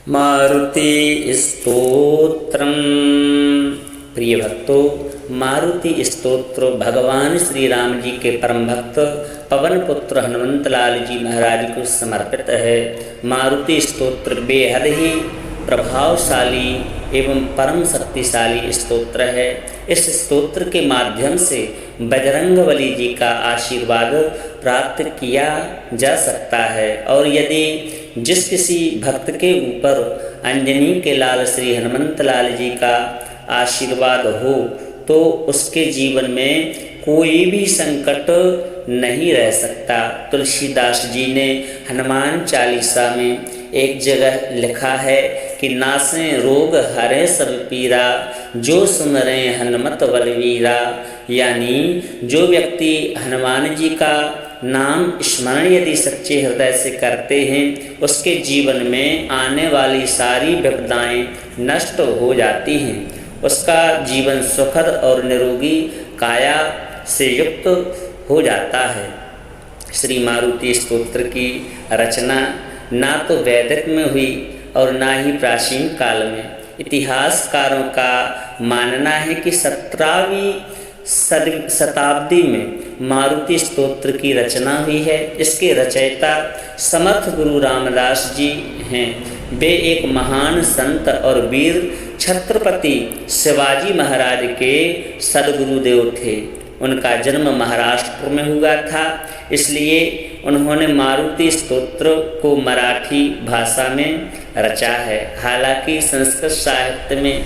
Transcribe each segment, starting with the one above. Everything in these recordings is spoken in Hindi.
मारुति स्तोत्रम। प्रिय भक्तों, मारुति स्तोत्र भगवान श्री राम जी के परम भक्त पवन पुत्र हनुमंत लाल जी महाराज को समर्पित है। मारुति स्तोत्र बेहद ही प्रभावशाली एवं परम शक्तिशाली स्तोत्र है। इस स्तोत्र के माध्यम से बजरंगबली जी का आशीर्वाद प्राप्त किया जा सकता है और यदि जिस किसी भक्त के ऊपर अंजनी के लाल श्री हनुमंत लाल जी का आशीर्वाद हो तो उसके जीवन में कोई भी संकट नहीं रह सकता। तुलसीदास जी ने हनुमान चालीसा में एक जगह लिखा है कि नासे रोग हरे सब पीरा, जो सुमरे हनुमत बलवीरा। यानी जो व्यक्ति हनुमान जी का नाम स्मरण यदि सच्चे हृदय से करते हैं उसके जीवन में आने वाली सारी विपदाएं नष्ट हो जाती हैं। उसका जीवन सुखद और निरोगी काया से युक्त हो जाता है। श्री मारुति स्तोत्र की रचना ना तो वैदिक में हुई और ना ही प्राचीन काल में। इतिहासकारों का मानना है कि 17वीं शताब्दी में मारुति स्तोत्र की रचना हुई है। इसके रचयिता समर्थ गुरु रामदास जी हैं। वे एक महान संत और वीर छत्रपति शिवाजी महाराज के सदगुरुदेव थे। उनका जन्म महाराष्ट्र में हुआ था, इसलिए उन्होंने मारुति स्तोत्र को मराठी भाषा में रचा है। हालांकि संस्कृत साहित्य में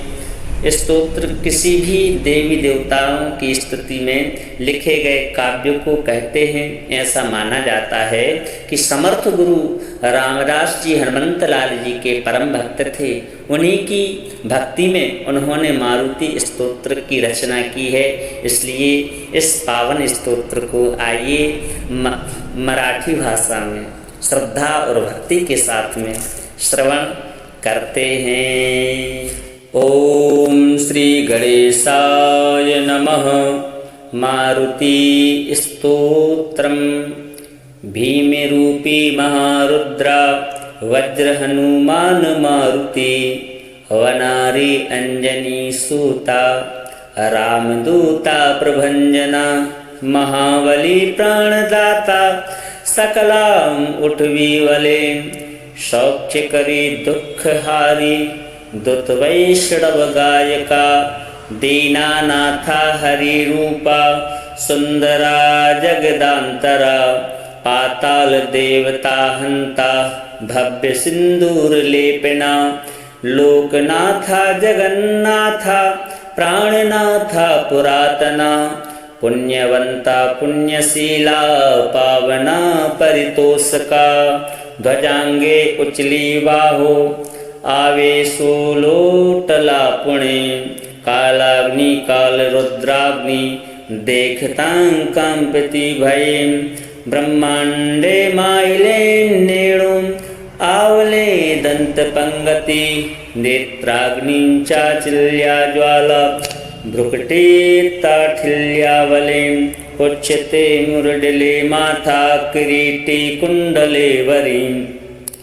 स्तोत्र किसी भी देवी देवताओं की स्तुति में लिखे गए काव्य को कहते हैं। ऐसा माना जाता है कि समर्थ गुरु रामदास जी हनुमंत लाल जी के परम भक्त थे। उन्हीं की भक्ति में उन्होंने मारुति स्तोत्र की रचना की है। इसलिए इस पावन स्तोत्र को आइए मराठी भाषा में श्रद्धा और भक्ति के साथ में श्रवण करते हैं। ओम श्री गणेशाय नमः। मारुति स्तोत्रम। भीमरूपी महारुद्रा वज्र हनुमान मारुति, वनारी अंजनी सूता रामदूता प्रभंजना, महाबली प्राणदाता सकलाम उठवी वले, सौख्य करी दुख हारी दुत वैष्णव गायका, दीनानाथा हरि रूपा सुंदरा जगदांतरा, पाताल देवता हंता भव्य सिंदूर लेपना, लोकनाथा जगन्नाथा प्राणनाथा पुरातना, पुण्यवंता पुण्यशीला पावना परितोषका, ध्वजांगे उचली बाहो आवेशो लोटला पुणे, कालाग्नि काल रुद्राग्नि देखतां कंपति भयें, ब्रह्मांडे माइले नेणु आवले दंत पंगति, नेत्राग्नि चाचिल्या ज्वाला भ्रुकटे ताठिल्यावले, उच्यते मुरडले माथा किरीटी कुंडले वरी,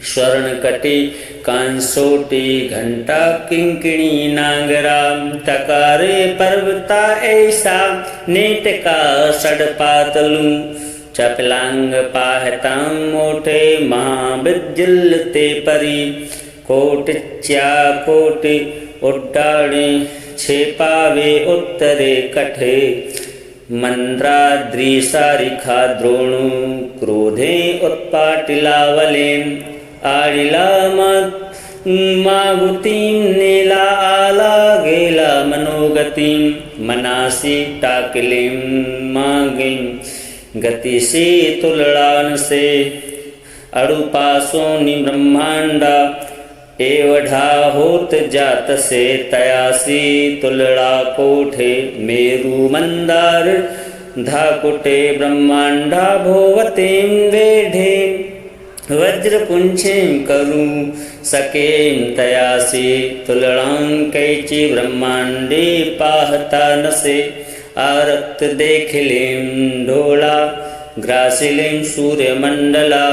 स्वर्णकटी कांसोटी घंटा किंकिणी नागरा, तकारे पर्वता ऐसा नेटका सड़पातलू, चपलांग पाहतां मोठे महाविद्युल्लते परी, कोटिच्या कोटि उड्डाणे छेपावे उत्तरे कठे, मंद्राद्रिसारिखा द्रोणु क्रोधे उत्पाटिलावले, आडिला मागुतीं नीला आला गेला मनोगतिं, मनासी टाकिलीं मागिं गति से तुलड़ान से, अड़ुपासोनि ब्रह्मांडा एवढा होत जात से, तयासी तुलड़ा कोठे मेरु मंदार धाकुटे, ब्रह्मांडा भोवतीं वेढे वज्र पुंछें करूं सकें, तयासी तुलड़ां कैची ब्रह्मांडे पाहता नसे, आरक्त देखिलें ढोला ग्रासिलें सूर्यमंडला,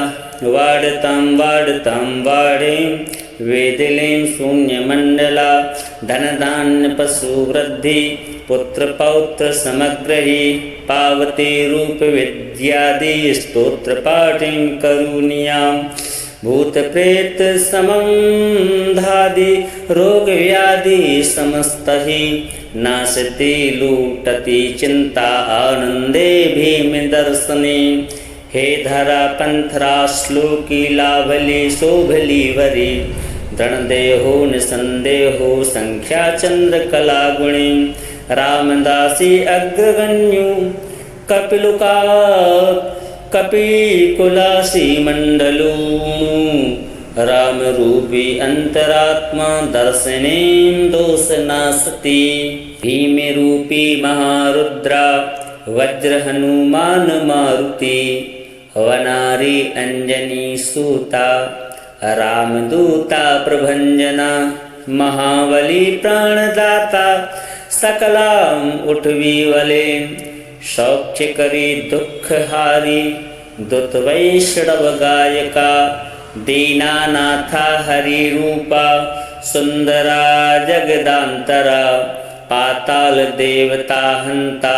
वाड़तां वाड़े वेदिलीं शून्यमण्डला धनधान्य पशुवृद्धि पुत्र पौत्र समग्रही पावती रूप विद्यादि स्तोत्र पाठिं करुणीयां भूत प्रेत समंधादि रोग व्याधि समस्तहि नाशति लूटति चिंता आनंदे भीम दर्शने हे धरा पंथरा श्लोकी लाभली शोभली वरी दृढ़ देहो निसंदेहो संख्या चंद्र कला गुणी रामदासी अग्रगण्यु कपिलुका कपिकुलासी मंडलू राम रूपी अंतरात्मा दर्शनें दोष नासती भीम रूपी महारुद्रा वज्र हनुमान मारुति वनारी अंजनी सूता रामदूता प्रभंजना महाबली प्राणदाता सकलाम उठवी वले सौख्य करी दुख हारी दुत वैष्णव गायका दीनानाथा हरि रूपा सुंदरा जगदांतरा पाताल देवता हंता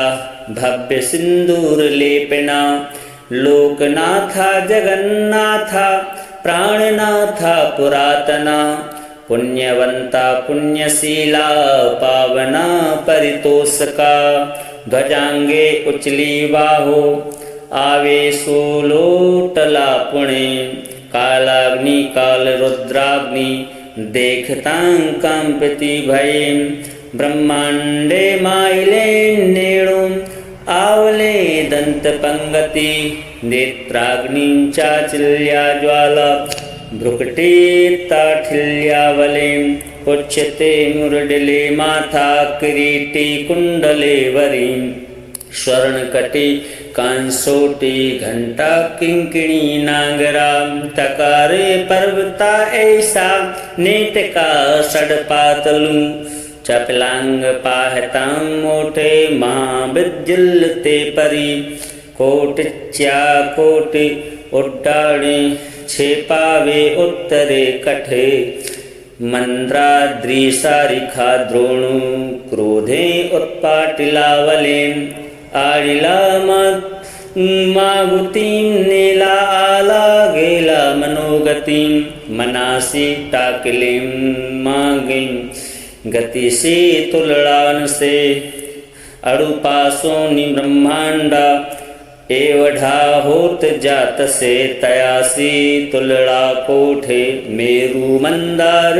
भव्य सिंदूर लेपना लोकनाथा जगन्नाथा प्राणनाथा पुरातना पुण्यवंता पुण्यशीला पावना परितोषका ध्वजांगे उचली बाहो आवेशो लोटला पुणे कालाग्नि काल रुद्राग्नि देखतां कंपति भयं ब्रह्मांडे माइले नेणुं आवले दंत पंगति नेत्राग्नि चाचल्या ज्वाला भ्रुकटे ताठिल्यावले उच्यते मुरडले माथा किरीटी कुंडले वरी स्वर्णकटी कांसोटी घंटा किंकिणी नागरा तकारे पर्वता ऐसा नेटका सड़पातलू चपलांग पाहतां मोठे महाविद्युल्ते परी कोटिच्या कोटि उड्डाणे छेपावे उत्तरे कठे मंद्राद्रिसारिखा द्रोणु क्रोधे उत्पाटिलावले आडिला मागुतीं नेला आला गेला मनोगतिं मनासी टाकलिं मागिं गति से तुलड़ान से अड़ुपासोनि ब्रह्मांडा एवढा होत जात से तयासी तुलड़ा कोठे मेरु मंदार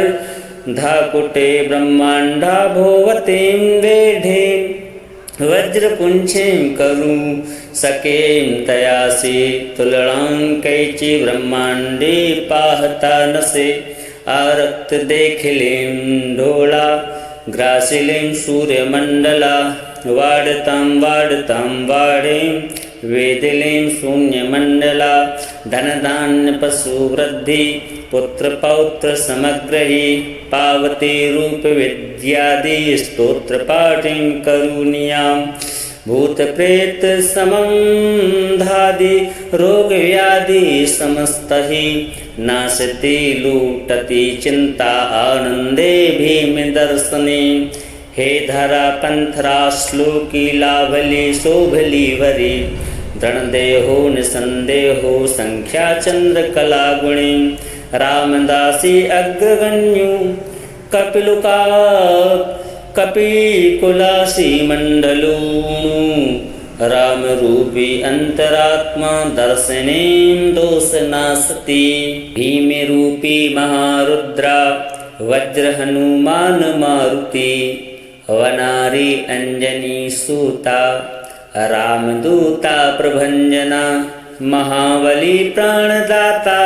धाकुटे ब्रह्मांडा भोवतें वेढे वज्र पुंछें करू सकें तयासी तुलड़ां कैची ब्रह्मांडे पाहता नसे आरक्त देखिलें ढोला ग्रासिलें सूर्यमंडला वाड़तां वाड़तां वाड़ें वेदिलें शून्यमंडला धनधान्य पशुवृद्धि पुत्र पौत्र समग्रही पावती रूप विद्यादि स्तोत्र पाठिं करुणीयां भूत प्रेत समंधादि रोग व्याधि समस्तहि नाशति लूटति चिंता आनंदे भीम दर्शने हे धरा पंथरा श्लोकी लाभली शोभली वरी दृढ़ देहो निसंदेहो संख्या चंद्र कला गुणी रामदासी अग्रगण्यु कपिलुका कपिकुलासी मंडलू राम रूपी अंतरात्मा दर्शनें दोष नासती भीम रूपी महारुद्रा वज्र हनुमान मारुति वनारी अंजनी सूता रामदूता प्रभंजना महाबली प्राणदाता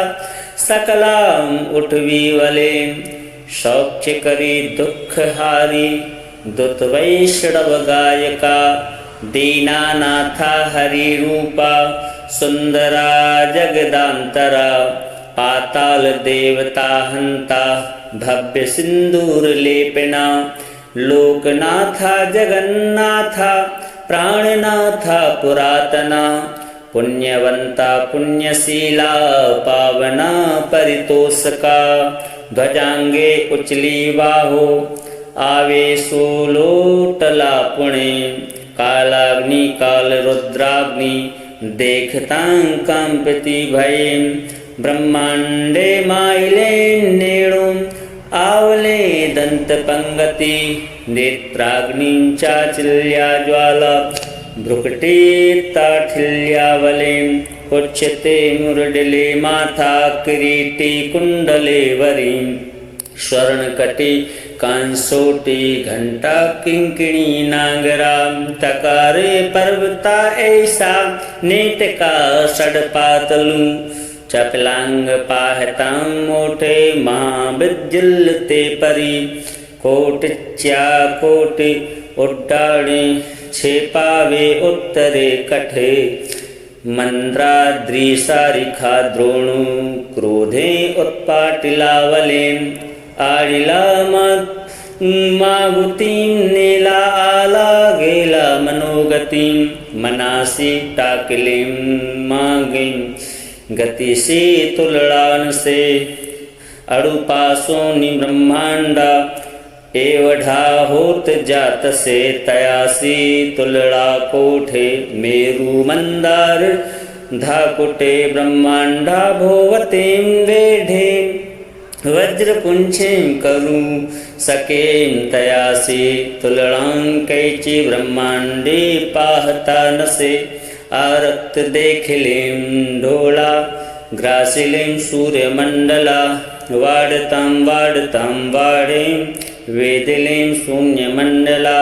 सकलाम उठवी वले सौख्य करी दुख हारी दुत वैष्णव गायका दीनानाथा हरि रूपा सुंदरा जगदांतरा पाताल देवता हंता भव्य सिंदूर लेपना लोकनाथा जगन्नाथा प्राणनाथा पुरातना पुण्यवंता पुण्यशीला पावना परितोषका ध्वजांगे उचली बाहो आवेशो लोटला पुणे कालाग्नि काल रुद्राग्नि देखतां कंपति भयें ब्रह्मांडे माइले नेणु आवले दंत पंगति नेत्राग्नि चाचल्या ज्वाला भ्रुकटे ताठिल्यावले उच्यते मुरडले माथा किरीटी कुंडले वरी स्वर्णकटी कांसोटी घंटा किंकिणी नागरा तकारे पर्वता ऐसा नेटका सड़पातलू चपलांग पाहतां मोठे महाविद्युल्ते परी कोटिच्या कोटि उड्डाणे छेपावे उत्तरे कठे मंद्राद्रिसारिखा द्रोणु क्रोधे उत्पाटिलावले आडिला मागुतीं नेला आला गेला मनोगतिं मनासी टाकिलीं मागिं गति से तुलड़ान से अड़ुपासोनि ब्रह्मांडा एवढा होत जात से तयासी तुलड़ा कोठे मेरु मंदार धाकुटे ब्रह्मांडा भोवतीं वेढे वज्र पुंछें करूं सकें तयासी तुलड़ां कैची ब्रह्मांडे पाहता नसे आरक्त देखिलें ढोला ग्रासिलें सूर्यमंडला वाड़तां वाड़तां वाड़ें वेदिलें शून्यमंडला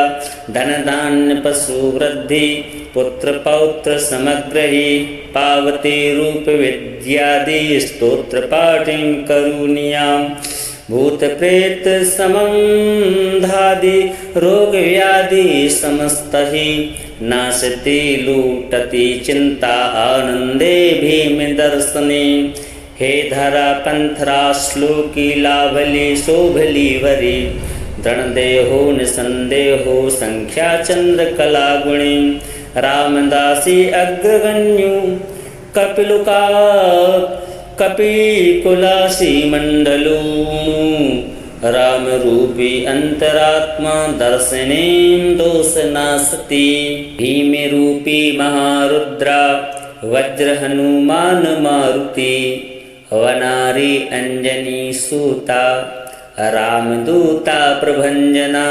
धनधान्य पशु वृद्धि पुत्र पौत्र समग्रही पावती रूप विद्यादि स्तोत्र पाठिं करुणियां भूत प्रेत संबंधादि रोग व्याधि समस्तहि नाशति लूटति चिंता आनंदे भीम दर्शने हे धरा पंथरा श्लोकी लाभली शोभली वरी दृढ़ देहो निसंदेहो संख्या चंद्र कला गुणी रामदासी अग्रगण्यु कपिलुका कपिकुलासी मंडलू राम रूपी अंतरात्मा दर्शनें दोष नासती भीम रूपी महारुद्रा वज्र हनुमान मारुति वनारी अंजनी सूता रामदूता प्रभंजना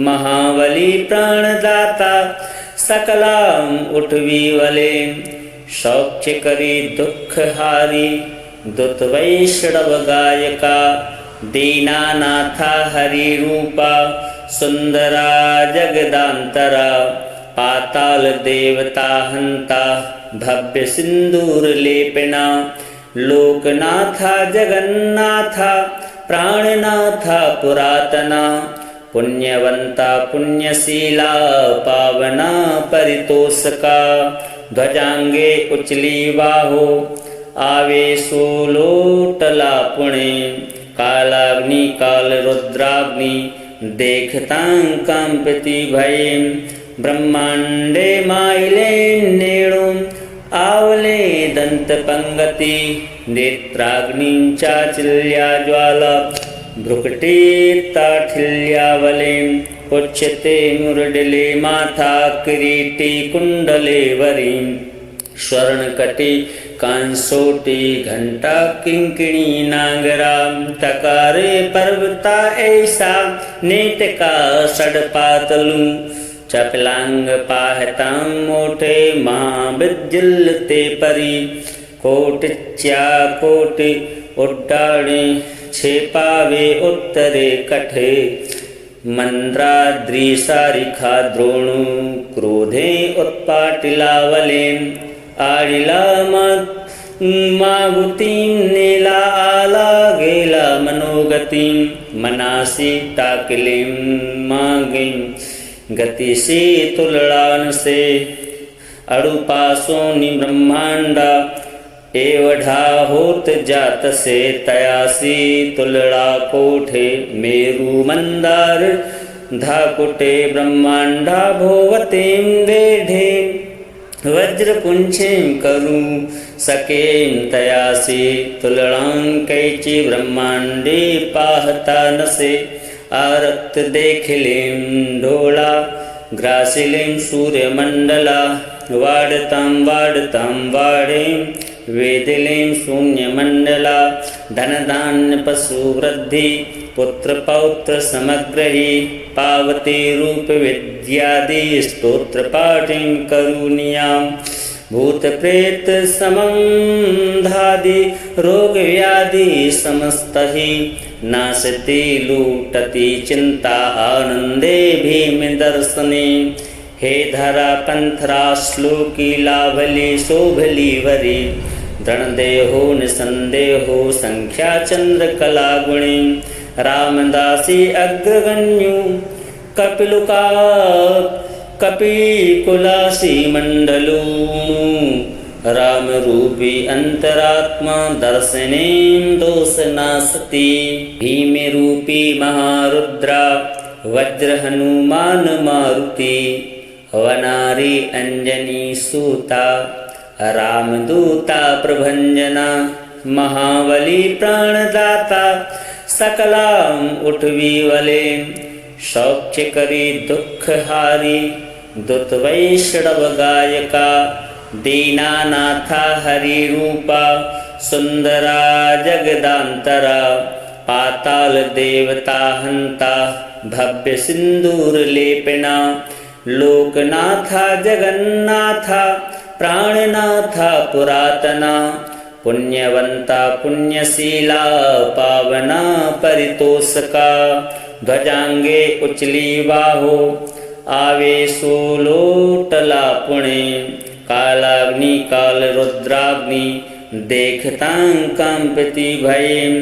महाबली प्राणदाता सकलाम उठवी वले सौख्य करी दुख हारी दुत वैष्णव गायका दीनानाथा हरि रूपा सुंदरा जगदांतरा पाताल देवता हंता भव्य सिंदूर लेपना लोकनाथा जगन्नाथा प्राणनाथा पुरातना पुण्यवंता पुण्यशीला पावना परितोषका ध्वजांगे उचली बाहो आवेशो लोटला पुणे कालाग्नि काल रुद्राग्नि देखतां कंपति भयें ब्रह्मांडे माइले नेणु आवले दंत पंगति नेत्राग्नि चाचल्या ज्वाला भ्रुकटे ताठिल्यावले उच्यते मुरडले माथा किरीटी कुंडले वरी स्वर्णकटी कांसोटी घंटा किंकिणी नागरा तकारे पर्वता ऐसा नेटका सड़पातलू चपलांग पाहतां मोठे महाविद्युल्ते परी कोटिच्या कोटि उड्डाणे छेपावे उत्तरे कठे मंद्राद्रिसारिखा द्रोणु क्रोधे उत्पाटिलावले आडिला मागुतीं नेला आला गेला मनोगतिं मनासी टाकिलीं मागिं गति से तुलड़ान से अड़ुपासोनि ब्रह्मांडा एवढा होत जात से तयासी तुलड़ा कोठे मेरु मंदार धाकुटे ब्रह्मांडा भोवतीं वेढे वज्रपुंछें करूं सकें तयासी तुलड़ां कैची ब्रह्मांडे पाहता नसे आरक्त देखिलें ढोला ग्रासिलें सूर्यमंडला वाड़तां वाड़ें वेदिलें शून्यमंडला धन धान्य पशु वृद्धि पुत्र पौत्र समग्रही पावती रूप विद्यादि स्तोत्र पाठिं करुणियां भूत प्रेत संबंधादि रोग व्याधि समस्तहि नाशति लूटति चिंता आनंदे भीम दर्शने हे धरा पंथरा श्लोकी लाभली शोभली वरी दृढ़ देहो निसंदेहो संख्या चंद्र कला गुणी रामदासी अग्रगण्यु कपिलुका कपिकुलासी मंडलू राम रूपी अंतरात्मा दर्शने दोष नासती भीम रूपी महारुद्रा वज्र हनुमान मारुति वनारी अंजनी सूता रामदूता प्रभंजना महाबली प्राणदाता सकलाम उठवी वले सौख्य करी दुख हारी दुत वैष्णव गायका दीनानाथा हरि रूपा सुंदरा जगदांतरा पाताल देवता हंता भव्य सिंदूर लेपना लोकनाथा जगन्नाथा प्राणनाथा पुरातना पुण्यवंता पुण्यशीला पावना परितोषका ध्वजांगे उचली बाहो आवेशो लोटला पुणे कालाग्नि काल रुद्राग्नि देखतां कंपति भयें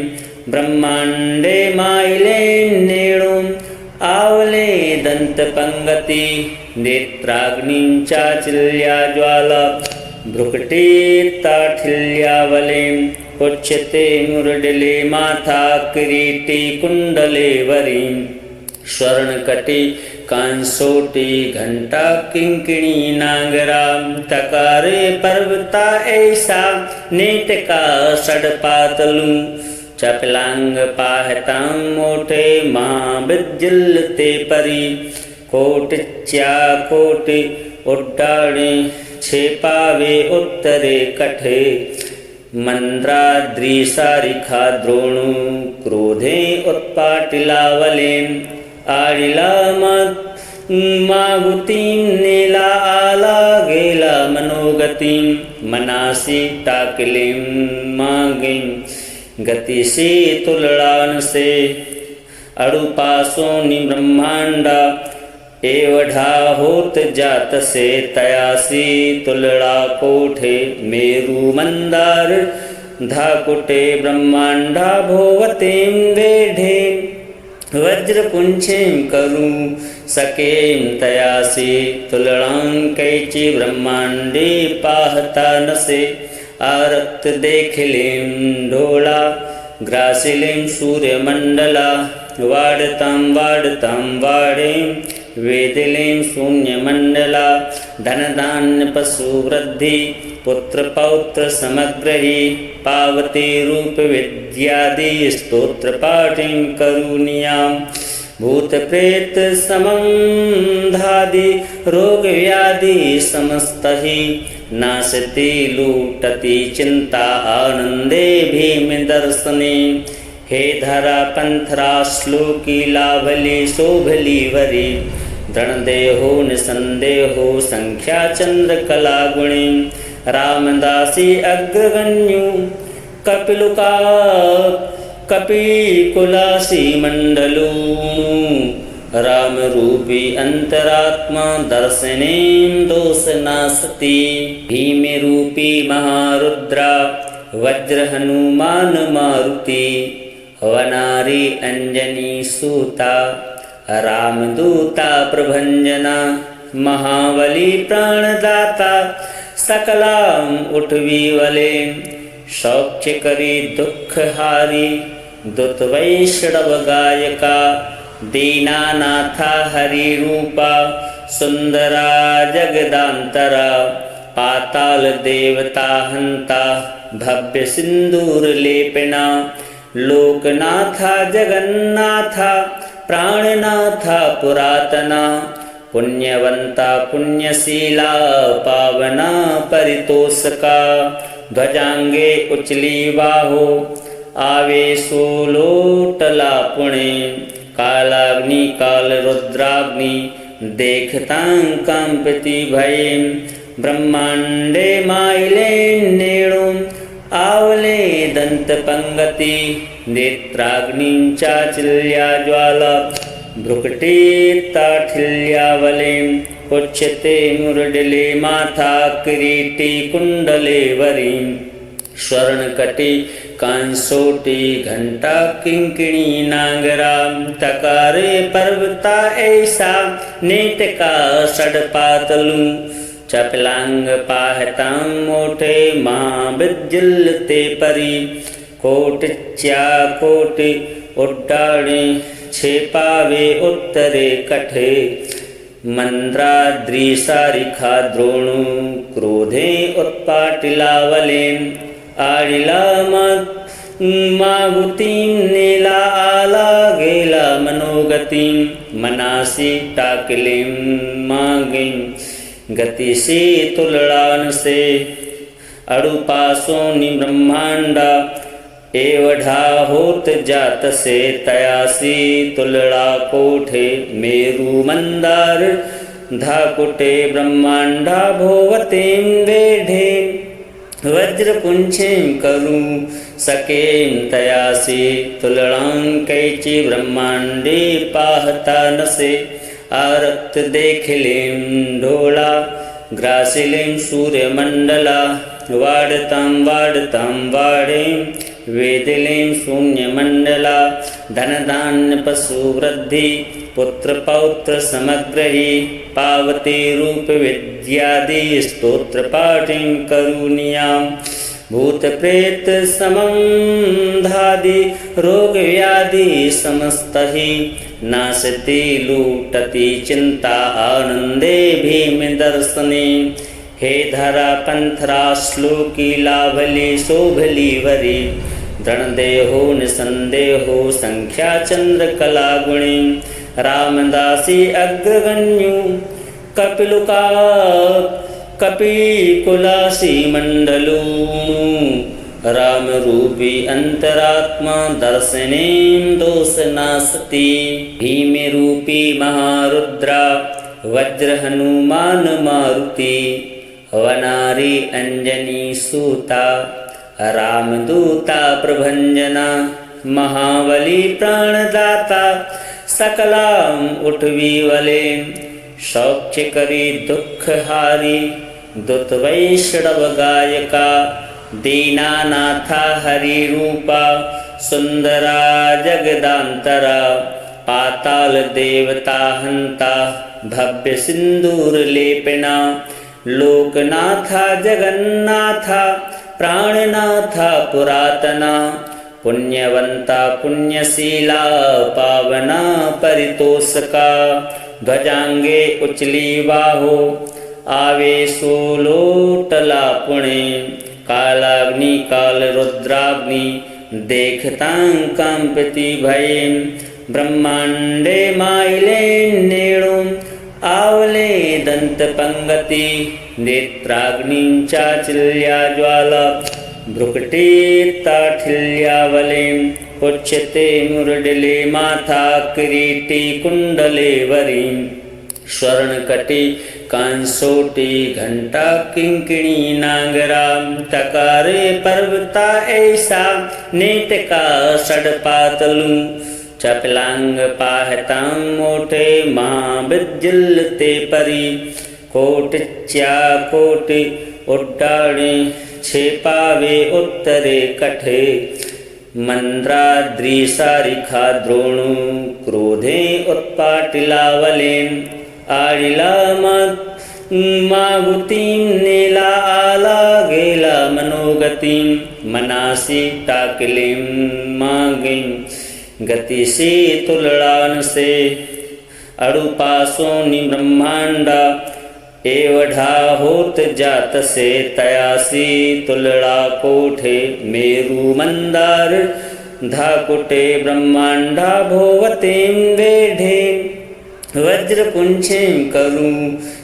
ब्रह्मांडे माइले नेणुं आवले दंत पंगति नेत्राग्नि चाचिल्या ज्वाला भ्रुकटे ताठिल्यावले उच्यते मुरडले माथा किरीटी कुंडले वरी स्वर्णकटी कांसोटी घंटा किंकिणी नागरा तकारे पर्वता ऐसा नेटका सड़पातलू चपलांग पाहतां मोटे महाबिज्जलते परी कोटिच्या कोटि उड्डाणे छेपावे उत्तरे कठे मंद्राद्रिसारिखा द्रोणु क्रोधे उत्पाटिलावले आडिला मागुतीं नीला आला गेला मनोगतिं मनासी टाकिलीं मागिं गति से तुलड़ान से अड़ुपासोनि ब्रह्मांडा एवढा होत जात से तयासी तुलड़ा कोठे मेरु मंदार धाकुटे ब्रह्मांडा भोवतें वेढे वज्रपुंछें करूं सकें तयासी तुलड़ां कैची ब्रह्मांडे पाहता नसे आरक्त देखिलें ढोला ग्रासिलें सूर्यमंडला वाड़तां वाड़ें वेदिलें शून्यमंडला धन धान्य पशु वृद्धि पुत्र पौत्र समग्रही पावती रूप विद्यादि स्तोत्र पाठिं करुणियां भूत प्रेत संबंधादि रोग व्याधि समस्तहि नाशति लूटति चिंता आनंदे भीम दर्शने हे धरा पंथरा श्लोकी लाभली शोभली वरी दृढ़ देहो निसंदेहो संख्या चंद्र कला गुणी रामदासी अग्रगण्यु कपिलुका कपिकुलासी मंडलू राम रूपी अंतरात्मा दर्शने दोष नासती भीम रूपी महारुद्रा वज्र हनुमान मारुति वनारी अंजनी सूता रामदूता प्रभंजना महाबली प्राणदाता सकलाम उठवी वले सौख्य करी दुख हारी दुत वैष्णव गायका दीनानाथा हरि रूपा सुंदरा जगदांतरा पाताल देवता हंता भव्य सिंदूर लेपना लोकनाथा जगन्नाथा प्राणनाथा पुरातना पुण्यवंता पुण्यशीला पावना परितोषका ध्वजांगे उचली बाहो आवेशो लोटला पुणे कालाग्नि काल रुद्राग्नि देखतां कंपति भयें ब्रह्मांडे माइले नेणुं आवले दंत पंगति नेत्राग्नि चाचिल्या ज्वाला भ्रुकटे ताठिल्यावले उच्यते मुरडले माथा किरीटी कुंडले वरी स्वर्णकटी कांसोटी घंटा किंकिणी नागरा तकारे पर्वता ऐसा नेतका सड़पातलू चपलांग पाहतां मोठे महाविद्युल्लते परी कोटिच्या कोटि उड्डाणे छेपावे उत्तरे कठे मंद्राद्रिसारिखा द्रोणु क्रोधे उत्पाटिलावले आडिला मागुतीं नीला आला गेला मनोगतिं मनासी टाकिलीं मागिं गति से तुलड़ान से अड़ुपासोनि ब्रह्मांडा एवढा होत जात से तयासी तुलड़ा कोठे मेरु मंदार धाकुटे ब्रह्मांडा भोवतें वेढे वज्रपुंछें करूं सकें तयासी तुलड़ां कैची ब्रह्मांडे पाहता नसे आरक्त देखलें ढोला ग्रासिलें सूर्यमंडला वाड़तां वाड़तां वाड़ें वेदिलें शून्यमंडला धनधान्य पशु वृद्धि पुत्र पौत्र समग्रही पावते रूप विद्यादि स्तोत्र पाठिं करुणियां भूत प्रेत समंधादि रोग व्याधि समस्तहि नाशति लूटति चिंता आनंदे भीम दर्शने हे धरा पंथरा श्लोकी लाभली शोभली वरी दृढ़देहो निसंदेहो संख्या चंद्र कला गुणी रामदासी अग्रगण्यु कपिलुका कपिकुलासी मंडलू राम रूपी अंतरात्मा दर्शनें दोष नासती भीम रूपी महारुद्रा वज्र हनुमान मारुति वनारी अंजनी सूता रामदूता प्रभंजना महाबली प्राणदाता सकलाम उठवी वले सौख्य करी दुख हारी दुत वैष्णव गायका दीनानाथा हरि रूपा सुंदरा जगदांतरा पाताल देवता हंता भव्य सिंदूर लेपना लोकनाथा जगन्नाथा प्राणनाथा पुरातना पुण्यवंता पुण्यशीला पावना परितोषका ध्वजांगे उचली बाहो आवेशो लोटला पुणे कालाग्नि काल रुद्राग्नि देखतां कंपति भयें ब्रह्मांडे माइले नेणुं आवले दंत पंगति नेत्राग्नि चाचिल्या ज्वाला भ्रुकटे ताठिल्यावले उच्यते मुरडले माथा किरीटी कुंडले वरी स्वर्णकटी कांसोटी घंटा किंकिणी नागरा तकारे पर्वता ऐसा नेतका सड़पातलू चपलांग पाहतां मोठे महाविद्युल्लते परी कोटिच्या कोटि उड्डाणे छेपावे उत्तरे कठे मंद्राद्रिसारिखा द्रोणु क्रोधे उत्पाटिलावले आडिला मागुतीं नीला आला गेला मनोगतिं मनासी टाकिलीं मागिं गति से तुलड़ान से अड़ुपासोनि ब्रह्मांडा एवढा होत जात से तयासी तुलड़ा कोठे मेरू मंदार धाकुटे ब्रह्मांडा भोवतें वेढे वज्र पुंछें करूं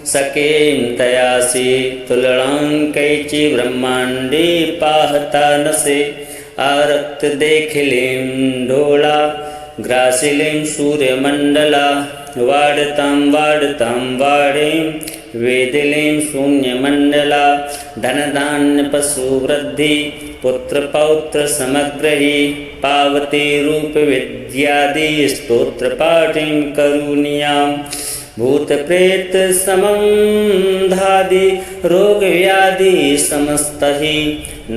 सकें तयासी तुलड़ां कैची ब्रह्मांडे पाहता नसे आरक्त देख लें ढोला ग्रासिलें सूर्य मंडला वाड़तां वाड़तां वाड़ें वेदिलें शून्य मंडला धन धान्य पशु वृद्धि पुत्र पौत्र समग्र ही पावती रूप विद्यादि स्तोत्र पाठिं करुणियां भूत प्रेत समंधादि रोग व्याधि समस्त ही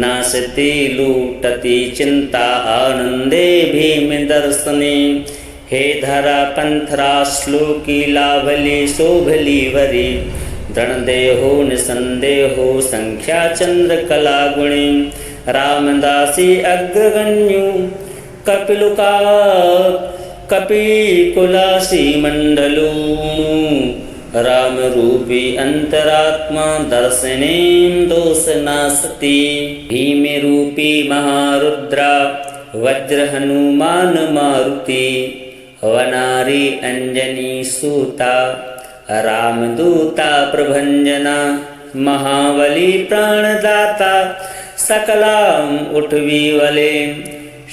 नाशति लूटति चिंता आनंदे भीम दर्शने हे धरा पंथरा श्लोकी लाभली शोभली वरी दृढ़ देहो निसंदेहो संख्या चंद्र कला गुणी रामदासी अग्रगण्यु कपिलुका कपिकुलासी मंडलू राम रूपी अंतरात्मा दर्शनें दोष नासती भीम रूपी महारुद्रा वज्र हनुमान मारुति वनारी अंजनी सूता रामदूता प्रभंजना महाबली प्राणदाता सकलाम उठवी वले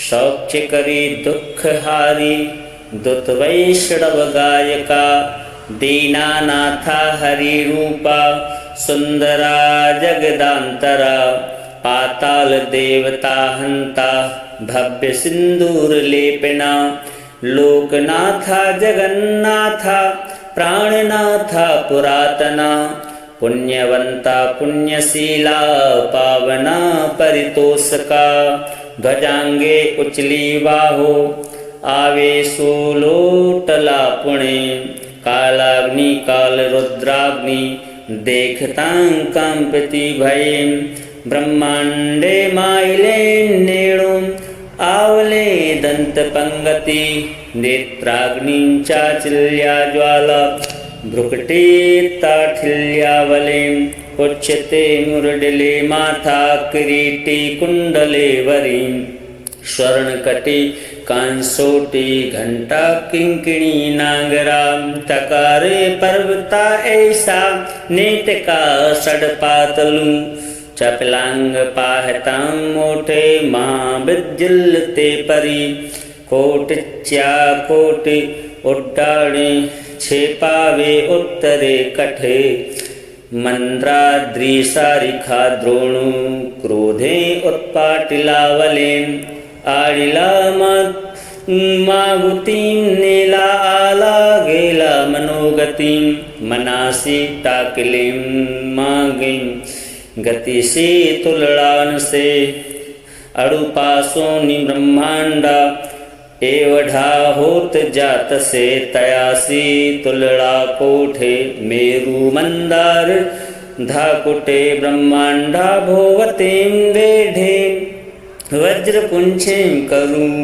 शौच करी दुख हारी दुत वैष्णव गायका दीनानाथा हरि रूपा सुंदरा जगदांतरा पाताल देवता हंता भव्य सिंदूर लेपना लोकनाथा जगन्नाथा प्राणनाथा पुरातना पुण्यवंता पुण्यशीला पावना परितोषका ध्वजांगे उचली बाहो आवेशो लोटला पुणे कालाग्नि काल रुद्राग्नि देखतां कंपति भयें ब्रह्मांडे माइले नेणुं आवले दंत पंगति नेत्राग्नि चाचिल्या ज्वाला भ्रुकटे ताठिल्यावले उच्यते मुरडले माथा किरीटी कुंडले वरी स्वर्णकटी कांसोटी घंटा किंकिणी नागरा तकारे पर्वता ऐसा नेतिका सड़पातलू चपलांग पाहतां मोठे महाविद्युल्ते परी कोटिच्या कोटि उड्डाणे छेपावे उत्तरे कठे मंद्राद्री सारिखा द्रोणु क्रोधे उत्पाटिलावले आडिला मागुतीं नीला आला गेला मनोगतिं मनासी टाकिलीं मागिं गति से तुलड़ान से अड़ुपासोनि ब्रह्मांडा एवढा होत जात से तयासी तुलड़ा कोठे मेरू मंदार धाकुटे ब्रह्मांडा भोवतें वेढे वज्र पुंछें करूं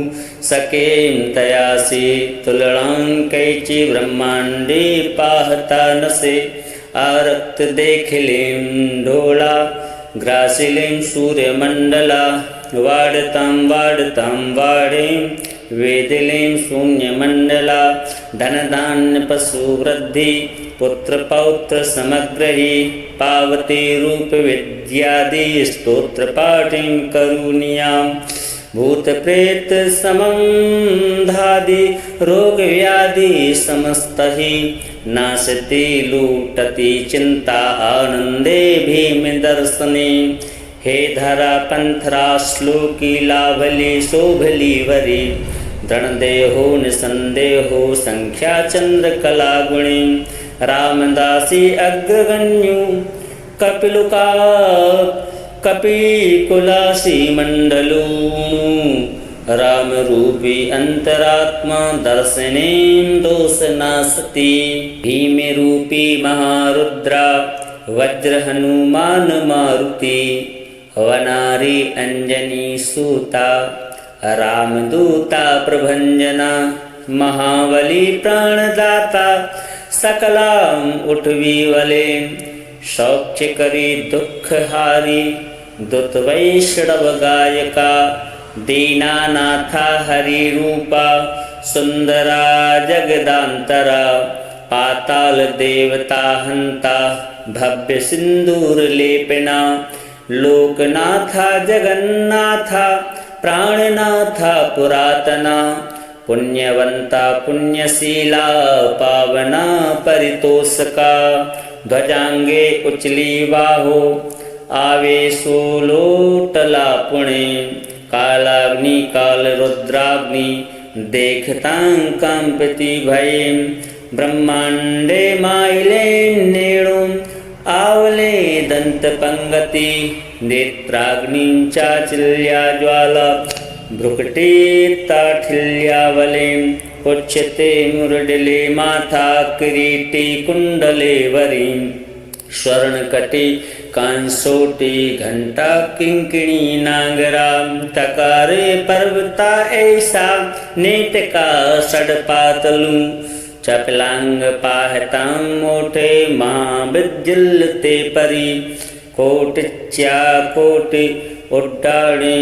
सकें तयासी तुलड़ां कैची ब्रह्मांडे पाहता नसे आरक्त देख लें ढोला ग्रासिलें सूर्य मंडला वाड़तां वाड़तां वाड़ें वेदिलें शून्य मंडला धन धान्य पशु वृद्धि पुत्र पौत्र समग्र ही पावती रूप विद्यादि स्तोत्र पाठिं करुणियां भूत प्रेत समंधादि रोग व्याधि समस्त ही नाशति लूटति चिंता आनंदे भीम दर्शने हे धरा पंथरा श्लोकी लाभली शोभली वरी दृढ़ देहो निसंदेहो संख्या चंद्र कला गुणी रामदासी अग्रगण्यु कपिलुका कपिकुलासी मंडलू राम रूपी अंतरात्मा दर्शनें दोष नासती भीम रूपी महारुद्रा वज्र हनुमान मारुति वनारी अंजनी सूता रामदूता प्रभंजना महाबली प्राणदाता सकलाम उठवी वले शौच करी दुख हारी दुत वैष्णव गायका दीनानाथा हरि रूपा सुंदरा जगदांतरा पाताल देवता हंता भव्य सिंदूर लेपना लोकनाथा जगन्नाथा प्राणनाथा पुरातना पुण्यवंता पुण्यशीला पावना परितोषका ध्वजांगे उचली बाहो आवेशो लोटला पुणे कालाग्नि काल रुद्राग्नि देखतां कंपति भयं ब्रह्मांडे माइले नेणुम आवले दंत पंगति नेत्राग्नि चाचिल्या ज्वाला भ्रुकटे ताठिल्यावले उच्यते मुरडले माथा किरीटी कुंडले वरी स्वर्णकटी कांसोटी घंटा किंकिणी नागरा तकारे पर्वता ऐसा नेटका सड़पातलू चपलांग पाहतां मोठे महाविद्युल्ते परी कोटिच्या कोटि उड्डाणे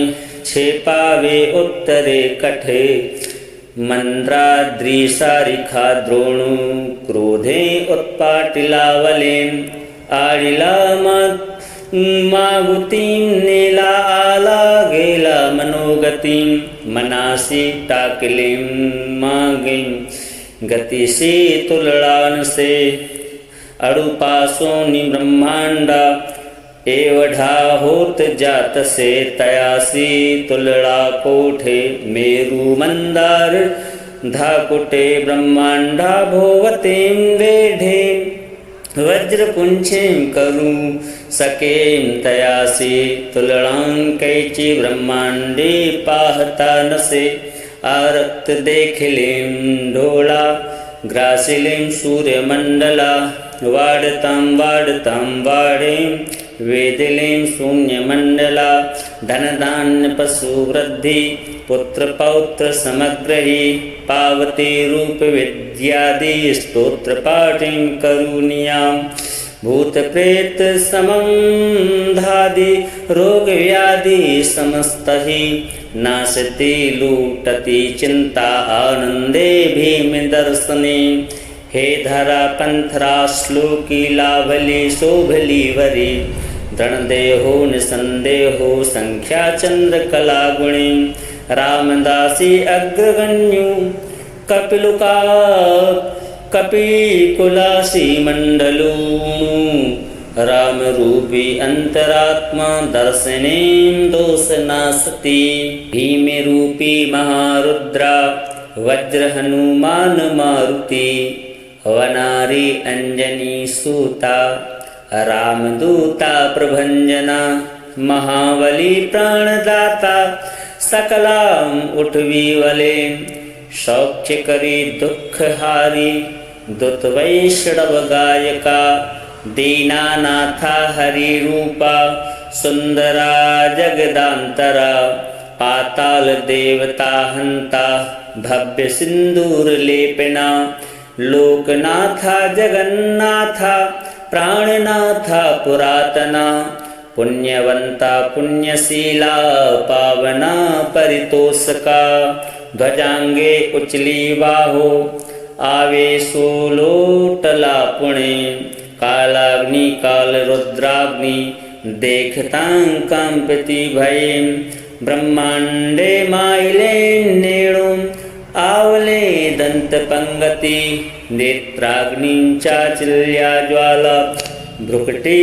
छेपावे उत्तरे कठे मंद्राद्री सारिखा द्रोणु क्रोधे उत्पाटिलावले आडिला मागुतीं नेला आला गेला मनोगतिं मनासी टाकलिं मागिं गति से तुलड़ान से अड़ुपासोनि ब्रह्मांडा एवढा होत जात से तयासी तुलड़ा कोठे मेरु मंदार धाकुटे ब्रह्मांडा भोवतें वेढे वज्रपुंछें करूं सकें तयासी तुलड़ां कैची ब्रह्मांडे पाहता नसे आरक्त देखिलें ढोला ग्रासिलें सूर्यमंडला वाड़तां वाड़तां वाड़ें वेदिलें शून्यमंडला धनधान्य पशु वृद्धि पुत्र पौत्र समग्रही पावती रूप विद्यादि स्तोत्र पाठिं करुणियां भूत प्रेत संबंधादि रोग व्याधि समस्तहि नाशति लूटति चिंता आनंदे भीम दर्शने हे धरा पंथरा श्लोकी लाभली शोभली वरी दृढ़देहो निसंदेहो संख्या चंद्र कला गुणी रामदासी अग्रगण्यु कपिलुका कपिकुलासी मंडलू राम रूपी अंतरात्मा दर्शने दोष नासती भीम रूपी महारुद्रा वज्र हनुमान मारुति वनारी अंजनी सूता रामदूता प्रभंजना महाबली प्राणदाता सकलाम उठवी वले शौच करी दुख हारी दुत वैष्णव गायका दीनानाथा हरि रूपा सुंदरा जगदांतरा पाताल देवता हंता भव्य सिंदूर लेपना लोकनाथा जगन्नाथा प्राणनाथा पुरातना पुण्यवंता पुण्यशीला पावना परितोषका ध्वजांगे उचली बाहो आवेशो लोटला पुणे कालाग्नि काल रुद्राग्नि देखतां कंपति भयं ब्रह्मांडे माइले नेणुम आवले दंत पंगति नेत्राग्नि चाचिल्या ज्वाला भ्रुकटे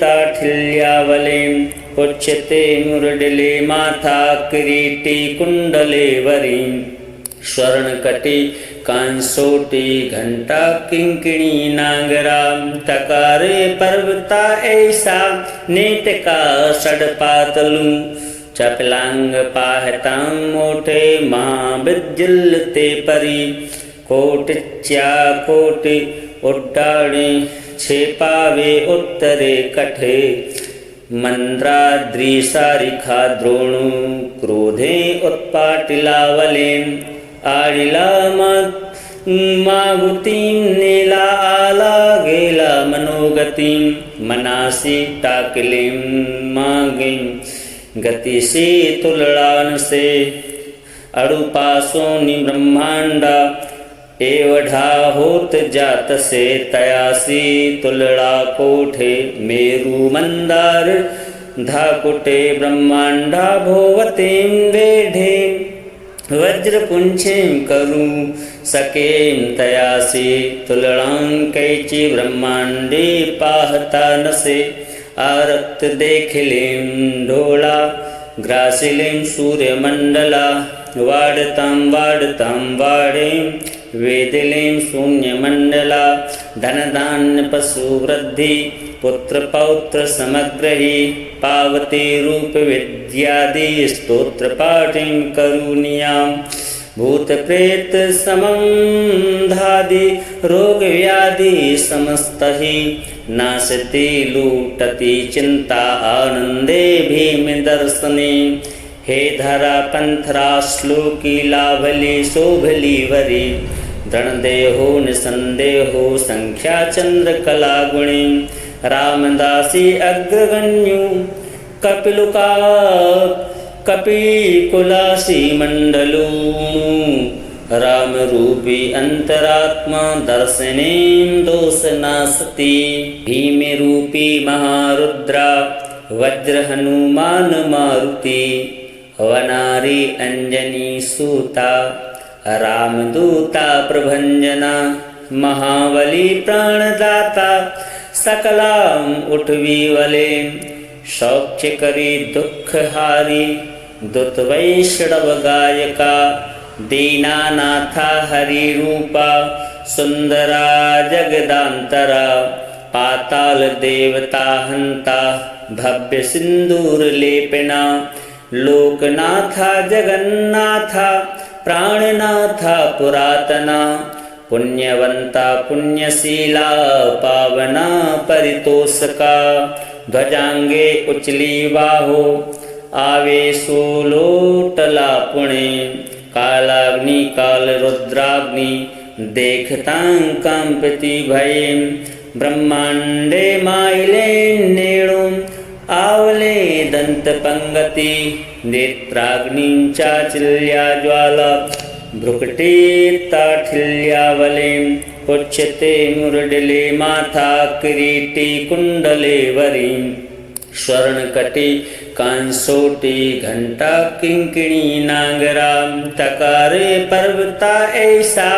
ताठिल्यावले उच्यते मुरडले माथा किरीटी कुंडले वरी स्वर्णकटी कांसोटी घंटा किंकिणी नागरा तकारे पर्वता ऐसा नेटका सड़पातलू चपलांग पाहतां मोठे महाविद्युल्ते परी कोटिच्या कोटि उड्डाणे छेपावे उत्तरे कठे मंद्राद्री सारिखा द्रोणु क्रोधे उत्पाटिलावले आडिला मागुतीं नेला आला गेला मनोगतिं मनोगतिं मनासि टाकिलीं मागिं गति से तुलड़ान से अड़ुपासोनि ब्रह्मांडा एवढा होत जात से तयासी तुलड़ा कोठे मेरु मंदार धाकुटे ब्रह्मांडा भोवतीं वेढे वज्रपुंछीं करू सकें तयासी तुलड़ां कैची ब्रह्मांडे पाहता नसे आरक्त देखिलें ढोला ग्रासिलें सूर्यमंडला वाड़तां वाड़तां वाड़ें वेदिलें शून्यमंडला धनधान्य पशु वृद्धि पुत्र पौत्र समग्रही पावती रूप विद्यादि स्तोत्र पाठिं करुणियां भूत प्रेत समंधादि रोग व्याधि समस्तहि नाशति लूटति चिंता आनंदे भीम दर्शने हे धरा पंथरा श्लोकी लाभली शोभली वरी दृढ़ देहो निसंदेहो संख्या चंद्र कला गुणी रामदासी अग्रगण्यु कपिलुका कपिकुलासी मंडलू राम रूपी अंतरात्मा दर्शनें दोष नासती भीम रूपी महारुद्रा वज्र हनुमान मारुति वनारी अंजनी सूता रामदूता प्रभंजना महाबली प्राणदाता सकलाम उठवी वले शौक्य करी दुख हारी दुत वैष्णव गायका दीनानाथा हरि रूपा सुंदरा जगदांतरा पाताल देवता हंता भव्य सिंदूर लेपना लोकनाथा जगन्नाथा प्राणनाथा पुरातना पुण्यवंता पुण्यशीला पावना परितोषका ध्वजांगे उचली बाहो आवेशो लोटला पुणे कालाग्नि काल रुद्राग्नि देखतां कंपति भये ब्रह्मांडे माइले नेणुं आवले दंत पंगति नेत्राग्निं चाचिल्या ज्वाला भ्रुकटे ताठिल्यावले उच्यते मुरडले माथा किरीटी कुंडले वरी स्वर्णकटी कांसोटी घंटा किंकिणी नागरा तकारे पर्वता ऐसा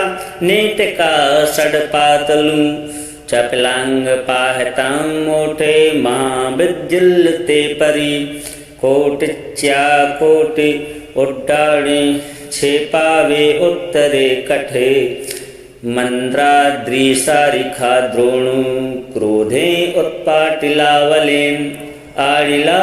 नेटका सड़पातलू चपलांग पाहतां मोठे महाविद्युल्लते परी कोटिच्या कोटि उड्डाणे छेपावे उत्तरे कठे मंद्राद्रिसारिखा द्रोणु क्रोधे उत्पाटिलावले आडिला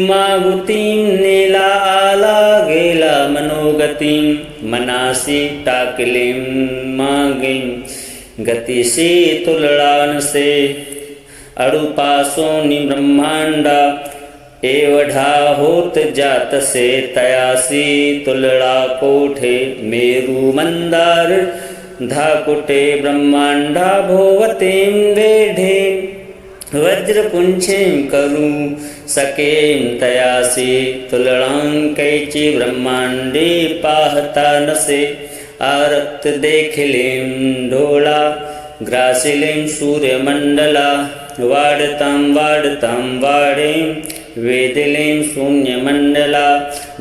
मागुतीं नेला आला गेला मनोगतिं मनासी टाकिलीं मागिं गति से तुलड़ान से अड़ुपासोनि ब्रह्मांडा एवढा होत जात से तयासी तुलड़ा कोठे मेरु मंदार धाकुटे ब्रह्मांडा भोवतीं वेढे वज्रपुंछीं करू सकें तयासी तुलड़ां कैची ब्रह्मांडे पाहता नसे आरक्त देखिलें ढोला ग्रासिलें सूर्यमंडला वाड़तां वाड़तां वाड़ें वेदिलें शून्यमंडला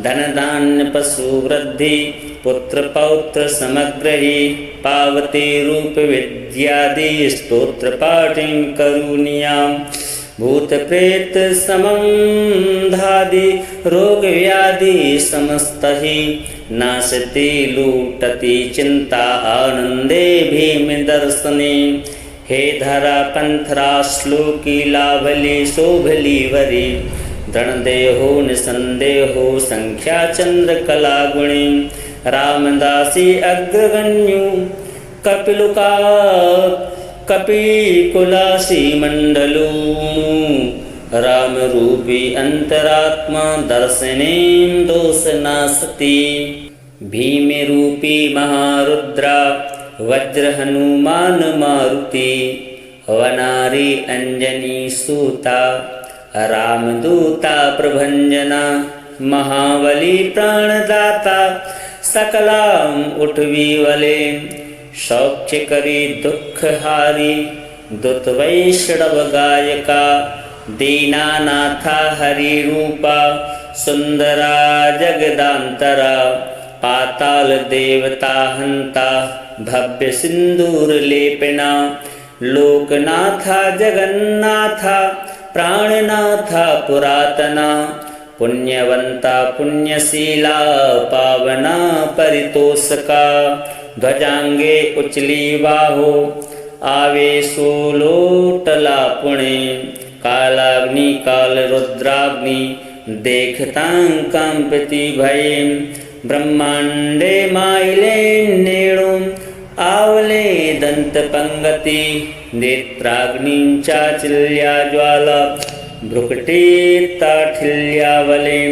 धनधान्य पशु वृद्धि पुत्र पौत्र समग्रही पावती रूप विद्यादि स्तोत्र पाठिं करुणियां भूत प्रेत समंधादि रोग व्याधि समस्तहि नाशति लूटति चिंता आनंदे भीम दर्शने हे धरा पंथरा श्लोकी लाभली शोभली वरी दृढ़ देहो निसंदेहो संख्या चंद्र कला गुणी रामदासी अग्रगण्यु कपिलुका कपिकुलासी मंडलू राम रूपी अंतरात्मा दर्शनें दोष नासती भीम रूपी महारुद्रा वज्र हनुमान मारुति वनारी अंजनी सूता रामदूता प्रभंजना महाबली प्राणदाता सकलाम उठवी वले शौच करी दुख हारी दुत वैष्णव गायका दीनानाथा हरि रूपा सुंदरा जगदांतरा पाताल देवता हंता भव्य सिंदूर लेपना लोकनाथा जगन्नाथा प्राणनाथा पुरातना पुण्यवंता पुण्यशीला पावना परितोषका ध्वजांगे उचली बाहो आवेशो लोटला पुणे कालाग्नि काल रुद्राग्नि देखतां कंपति भये ब्रह्मांडे माइले नेणुम आवले दंत पंगति नेत्राग्नि चाचिल्या ज्वाला भ्रुकटे ताठिल्यावले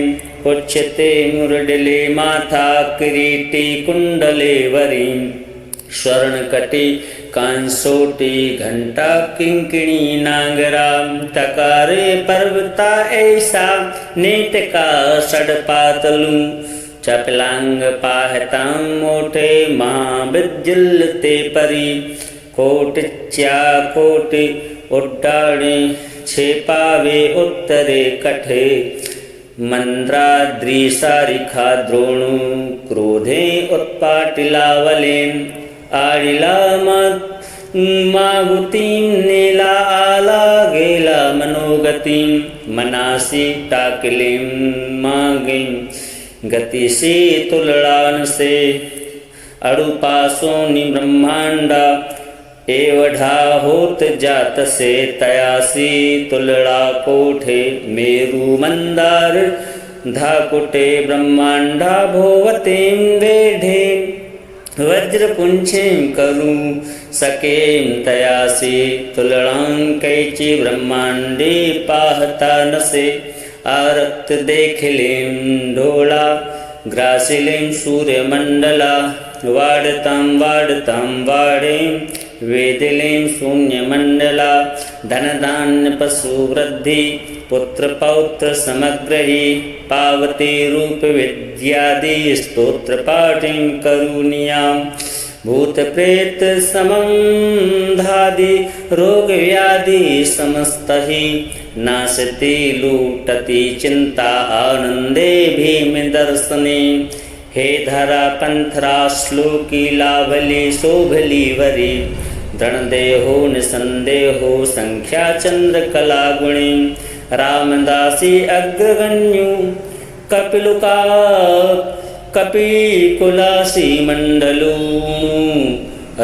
उच्यते मुरडले माथा किरीटी कुंडले वरी स्वर्णकटी कांसोटी घंटा किंकिणी नागरा तकारे पर्वता ऐसा नेतका सड़पातलू चपलांग पाहतां मोठे महाबिज्जलते परी कोटिच्या कोटि उड्डाणे छेपावे उत्तरे कठे मंद्राद्री सारिखा द्रोणु क्रोधे उत्पाटिलावले आडिला मागुतीं नीला आला गेला मनोगतिं मनासी टाकलिं मागिं गति से तुलड़ान से अड़ुपासोनि ब्रह्मांडा एवढा होत जात से तयासी तुलड़ा कोठे मेरु मंदार धाकुटे ब्रह्मांडा भोवतें वेढे वज्रपुंछें करूं सकें तयासी तुलड़ां कैची ब्रह्मांडे पाहता नसे आरक्त देखलें ढोला ग्रासिलें सूर्यमंडला वाड़तां वाड़तां वाड़ें वेदिलें शून्यमंडला धनधान्य पशु वृद्धि पुत्र पौत्र समग्रही पावती रूप विद्यादि स्तोत्र पाठिं करुणियां भूत प्रेत संबंधादि रोग व्याधि समस्तहि नाशति लूटति चिंता आनंदे भीम दर्शने हे धरा पंथरा श्लोकी लाभली शोभली वरी दृढ़देहो निसंदेहो संख्या चंद्र कला गुणी रामदासी अग्रगण्यु कपिलुका कपिकुलासी मंडलू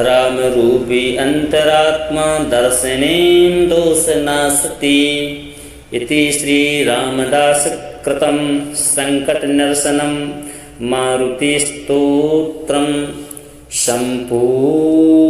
राम रूपी अंतरात्मा दर्शनें दोष नासति इति श्री रामदास कृतं संकट निरसनं मारुति स्तोत्रं संपूर्णम्।